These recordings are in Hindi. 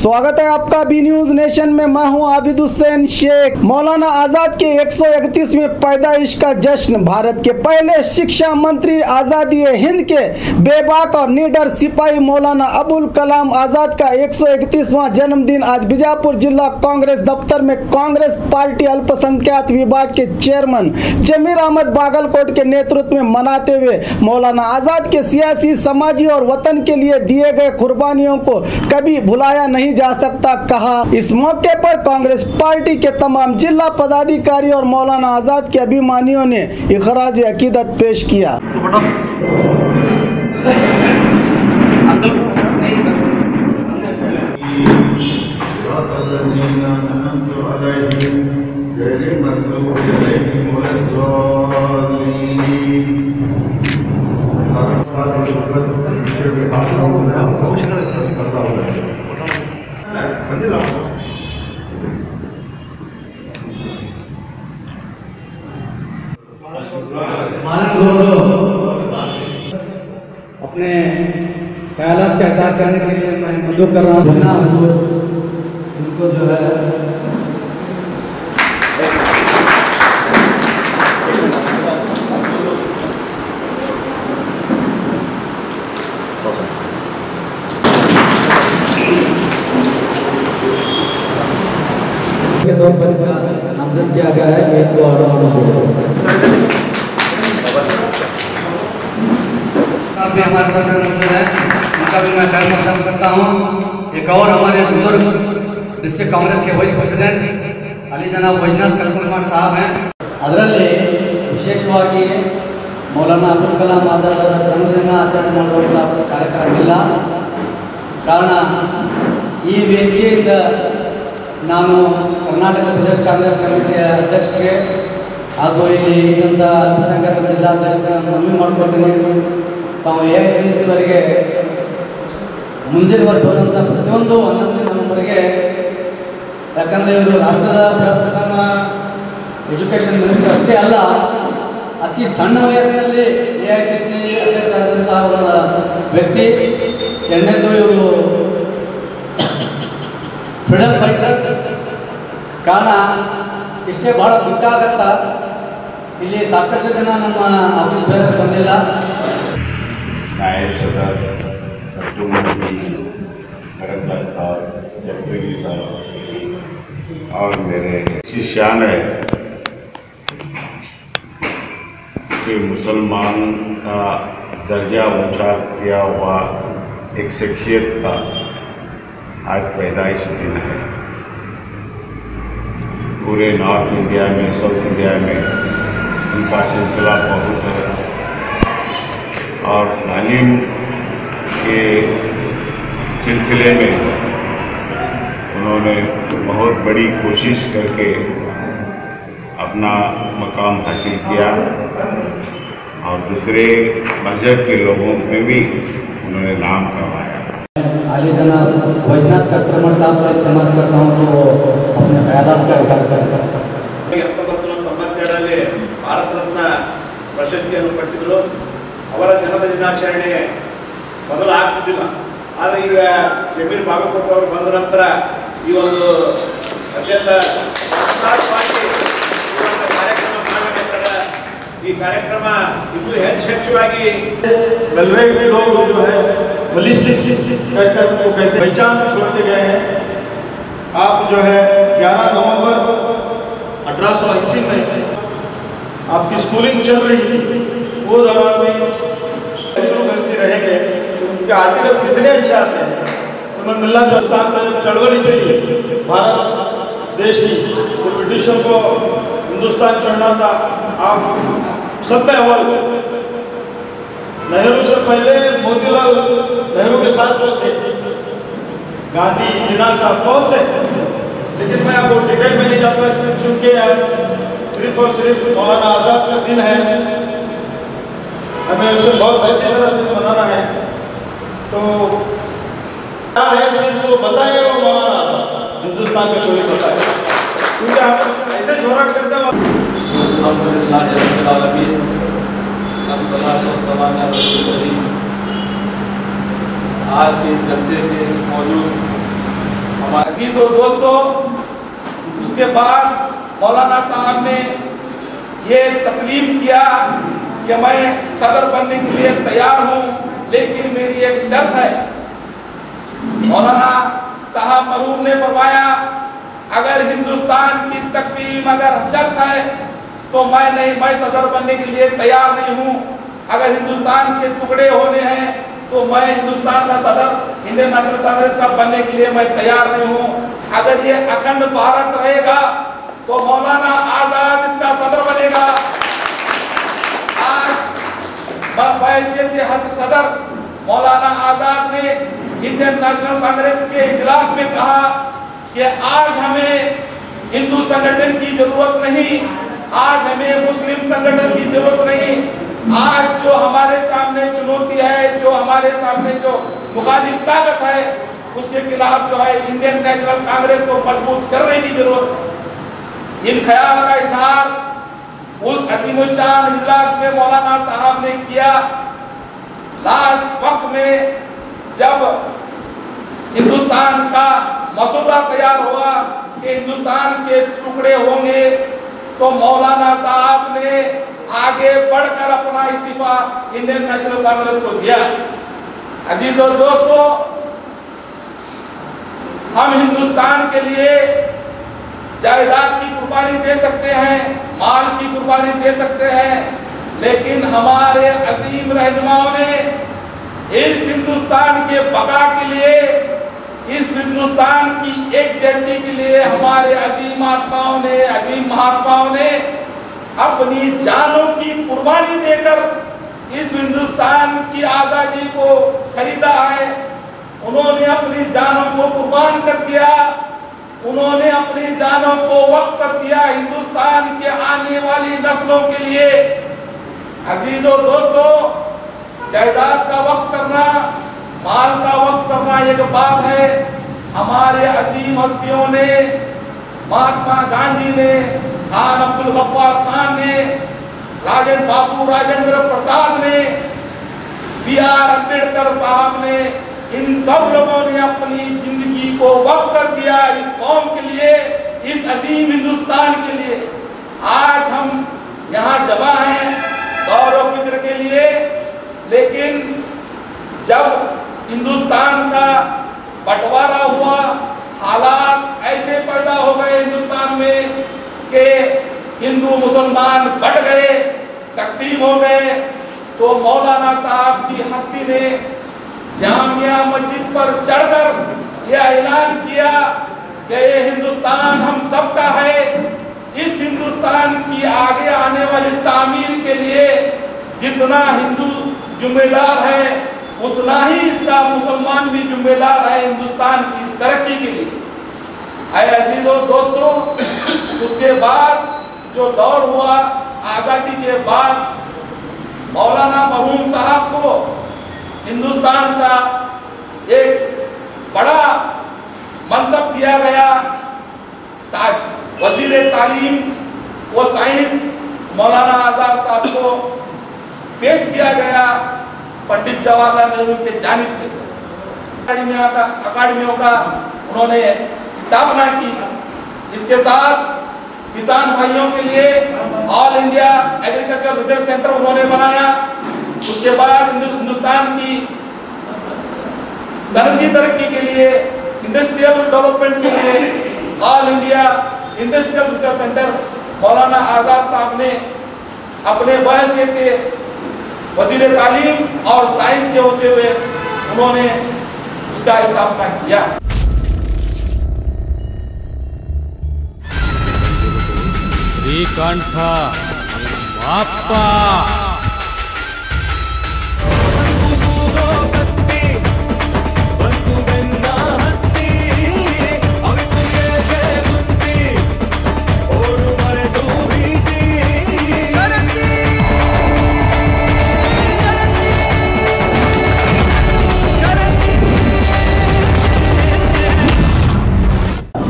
स्वागत है आपका बी न्यूज नेशन में। मैं हूं आबिद हुसैन शेख। मौलाना आजाद के 131वें पैदाइश का जश्न। भारत के पहले शिक्षा मंत्री, आजादी हिंद के बेबाक और निडर सिपाही मौलाना अबुल कलाम आजाद का 131वां जन्मदिन आज बीजापुर जिला कांग्रेस दफ्तर में कांग्रेस पार्टी अल्पसंख्यक विभाग के चेयरमैन जमीर अहमद बागलकोट के नेतृत्व में मनाते हुए मौलाना आजाद के सियासी, समाजी और वतन के लिए दिए गए कुर्बानियों को कभी भुलाया नहीं जा सकता कहा। इस मौके पर कांग्रेस पार्टी के तमाम जिला पदाधिकारी और मौलाना आजाद के अभिमानियों ने इखराज अकीदत पेश किया। अपने ख्यालात का इज़हार करने के लिए मैं मदद कर रहा हूँ। उनको जो है के दौर पर नामजद किया गया है। एक भी हमारे साथ मौजूद है, उनका भी मैं खैर मकदम करता हूँ। एक और हमारे बुजुर्ग डिस्ट्रिक्ट कांग्रेस के वाइस प्रेसिडेंट अली जनाब वैजनाथ कलकुलमान साहब हैं। ಅದರಲ್ಲಿ ವಿಶೇಷವಾಗಿ ಮೌಲಾನಾ ಅಬುಲ್ ಕಲಾಂ ಆಜಾದ್ ಅವರ ಜನ್ಮದಿನ ಆಚರಣೆ ಮಾಡುವಂಥ ಕಾರ್ಯಕ್ರಮ ಇಲ್ಲ. ಕಾರಣ ಈ ವೇದಿಕೆಯಿಂದ ನಾನು ಕರ್ನಾಟಕ ಪ್ರದೇಶ ಕಾಂಗ್ರೆಸ್ ಕಮಿಟಿಯ ಅಧ್ಯಕ್ಷರಿಗೆ ಹಾಗೂ ಇಲ್ಲಿ ಇದ್ದಂಥ ಅಲ್ಪಸಂಖ್ಯಾತ ಜಿಲ್ಲಾಧ್ಯಕ್ಷರ ಮನವಿ ಮಾಡಿಕೊಳ್ತೀನಿ. ತಾವು AICC-ವರೆಗೆ ಮುಂದಿನ ವರ್ಷ ಬರುವಂಥ ಪ್ರತಿಯೊಂದು 11ನೇ ನವೆಂಬರ್ಗೆ, ಯಾಕಂದರೆ ಇವರು ರಾಷ್ಟ್ರದ ಪ್ರಥಮ ಎಜುಕೇಷನ್ ಮಿನಿಸ್ಟರ್ ಅಷ್ಟೇ ಅಲ್ಲ, ಅತಿ ಸಣ್ಣ ವಯಸ್ಸಿನಲ್ಲಿ AICC ಅಧ್ಯಕ್ಷರಾದಂಥ ಅವರ ವ್ಯಕ್ತಿ. ಎರಡನೇದು ಇವರು ಫ್ರೀಡಮ್ ಫೈಟರ್. ಕಾರಣ ಇಷ್ಟೇ ಭಾಳ ದುಃಖ ಆಗತ್ತಾ, ಇಲ್ಲಿ ಸಾಕಷ್ಟು ಜನ ನಮ್ಮ ಆಫೀಸ್ ಬೇರೆ ಬಂದಿಲ್ಲ. नायब सदर जी, करमलाल साहब, जफरी साहब और मेरे शिष्यान है कि मुसलमान का दर्जा ऊंचा किया हुआ एक शख्सियत का आज पैदाइश दिन है। पूरे नॉर्थ इंडिया में, साउथ इंडिया में उनका सिलसिला बहुत है और तालीम के सिलसिले में उन्होंने बहुत बड़ी कोशिश करके अपना मकाम हासिल किया और दूसरे मजहब के लोगों में भी उन्होंने नाम कमाया। अली जनाब वैजनाथ कलकुलमान साहब से फरमाइश करता हूँ तो अपने ख्यालात का इज़हार करें। 1992 ಭಾರತ ರತ್ನ ಪ್ರಶಸ್ತಿಯನ್ನು ಪಡೆದಿದ್ದರು. ಅವರ ಜನ್ಮದ ದಿನಾಚರಣೆ ಮೊದಲು ಆಗ್ತಿದ್ದಿಲ್ಲ. ಆದರೆ ಈಗ ಜಮೀರ್ ಬಾಗಲಕೋಟೆ ಅವರು ಬಂದ ನಂತರ ಈ ಒಂದು ಅತ್ಯಂತ ಕಾರ್ಯಕ್ರಮ ಮಾಡಬೇಕಾದ್ರೆ ಈ ಕಾರ್ಯಕ್ರಮ ಇನ್ನೂ ಹೆಚ್ಚಾಗಿ पहचान छोड़ते गए हैं। आप जो है 11 नवंबर 1880 में आपकी स्कूलिंग चल रही थी, वो दौरान में रहेंगे। उनके आर्टिकल्स इतने अच्छे आते हैं तो मैं मिलना चाहता हूँ। चळवळी चली भारत देश की, तो ब्रिटिशों को हिंदुस्तान छोड़ना था। आप सब में अव्वल नेहरू से पहले मोतीलाल नेहरू के साथ थे, गांधी, जिन्ना साहब बहुत से, लेकिन मैं आपको डिटेल में नहीं जाता चूंकि सिर्फ और सिर्फ मौलाना आजाद का दिन है, हमें उसे बहुत अच्छी तरह से मनाना है। तो क्या है चीज वो बताए, वो मौलाना आजाद हिंदुस्तान के चोरी बताए, क्योंकि आप ऐसे छोरा करते हो। आज के जलसे के मौजूद अजीजों दोस्तों, उसके बाद मौलाना साहब ने ये तस्लीम किया कि मैं सदर बनने के लिए तैयार हूं, लेकिन मेरी एक शर्त है। मौलाना साहब मरहूम ने फरमाया, अगर हिंदुस्तान की तकसीम अगर शर्त है तो मैं सदर बनने के लिए तैयार नहीं हूं। अगर हिंदुस्तान के टुकड़े होने हैं तो मैं हिंदुस्तान का सदर इंडियन नेशनल कांग्रेस का बनने के लिए मैं तैयार नहीं हूं। अगर ये अखंड भारत रहेगा तो मौलाना आजाद इसका सदर बनेगा। आज सदर मौलाना आजाद ने इंडियन नेशनल कांग्रेस के इजलास में कहा कि आज हमें हिंदू संगठन की जरूरत नहीं, आज हमें मुस्लिम संगठन की जरूरत नहीं। आज जो हमारे सामने चुनौती है, जो हमारे सामने जो मुखालिफ ताकत है, उसके खिलाफ जो है इंडियन नेशनल कांग्रेस को मजबूत करने की जरूरत है। इन ख्याल का इजहार उस अजीमुशान इजलास में मौलाना साहब ने किया। लास्ट वक्त में जब हिंदुस्तान का मसौदा तैयार हुआ कि हिंदुस्तान के टुकड़े होंगे, तो मौलाना साहब ने आगे बढ़कर अपना इस्तीफा इंडियन नेशनल कांग्रेस को दिया। अजीजों दोस्तों, हम हिंदुस्तान के लिए जायदाद की कुर्बानी दे सकते हैं, माल की कुर्बानी दे सकते हैं, लेकिन हमारे अजीम रहनुमाओं ने इस हिंदुस्तान के बका के लिए, इस हिंदुस्तान की एकजुटता के लिए हमारे अजीम आत्माओं ने, अजीम महात्माओं ने अपनी जानों की कुर्बानी देकर इस हिंदुस्तान की आजादी को खरीदा है। उन्होंने अपनी जानों को कुर्बान कर दिया, उन्होंने अपनी जानों को वक्फ कर दिया हिंदुस्तान के आने वाली नस्लों के लिए। अजीजों दोस्तों, जायदाद का वक्फ करना, माल का वक्फ करना एक बात है। हमारे अजीम हस्तियों ने, महात्मा गांधी ने, खान अब्दुल गफ्फार खान ने, राजेंद्र प्रसाद ने, B.R. अम्बेडकर साहब ने, इन सब लोगों ने अपनी जिंदगी को वक्फ कर दिया इस कौम के लिए, इस अजीम हिंदुस्तान के लिए। आज हम यहाँ जमा हैं गौरव फिक्र के लिए, लेकिन जब हिंदुस्तान का बंटवारा हुआ, हालात ऐसे पैदा हो गए हिंदुस्तान में कि हिंदू मुसलमान बढ़ गए, तकसीम हो गए, तो मौलाना साहब की हस्ती ने जामिया मस्जिद पर चढ़कर यह ऐलान किया कि ये हिंदुस्तान हम सबका है। इस हिंदुस्तान की आगे आने वाली तामीर के लिए जितना हिंदू जिम्मेदार है, उतना ही इसका मुसलमान भी जिम्मेदार है हिंदुस्तान की तरक्की के लिए। अजीजों दोस्तों, उसके बाद जो दौर हुआ आज़ादी के बाद, मौलाना मरहूम साहब को हिंदुस्तान का एक बड़ा मनसब दिया गया, वजीर तालीम व साइंस मौलाना आजाद साहब को पेश किया गया पंडित जवाहरलाल नेहरू के जानिब से। अकादमियों का उन्होंने स्थापना की। इसके साथ किसान भाइयों के लिए all India agriculture research centre उन्होंने बनाया। उसके बाद हिंदुस्तान की सनदी तरक्की के लिए, इंडस्ट्रियल डेवलपमेंट के लिए all India industrial research centre Maulana Azad साहब ने अपने वहसियत के वजीर तालीम और साइंस के होते हुए उन्होंने उसका स्थापना किया। श्रीकंठ बाप्पा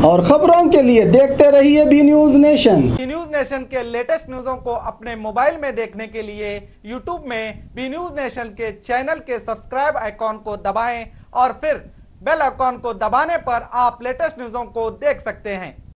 और खबरों के लिए देखते रहिए B news nation. B news nation के लेटेस्ट न्यूज़ों को अपने मोबाइल में देखने के लिए यूट्यूब में बी न्यूज नेशन के चैनल के सब्सक्राइब आइकॉन को दबाएं और फिर बेल आइकॉन को दबाने पर आप लेटेस्ट न्यूज़ों को देख सकते हैं।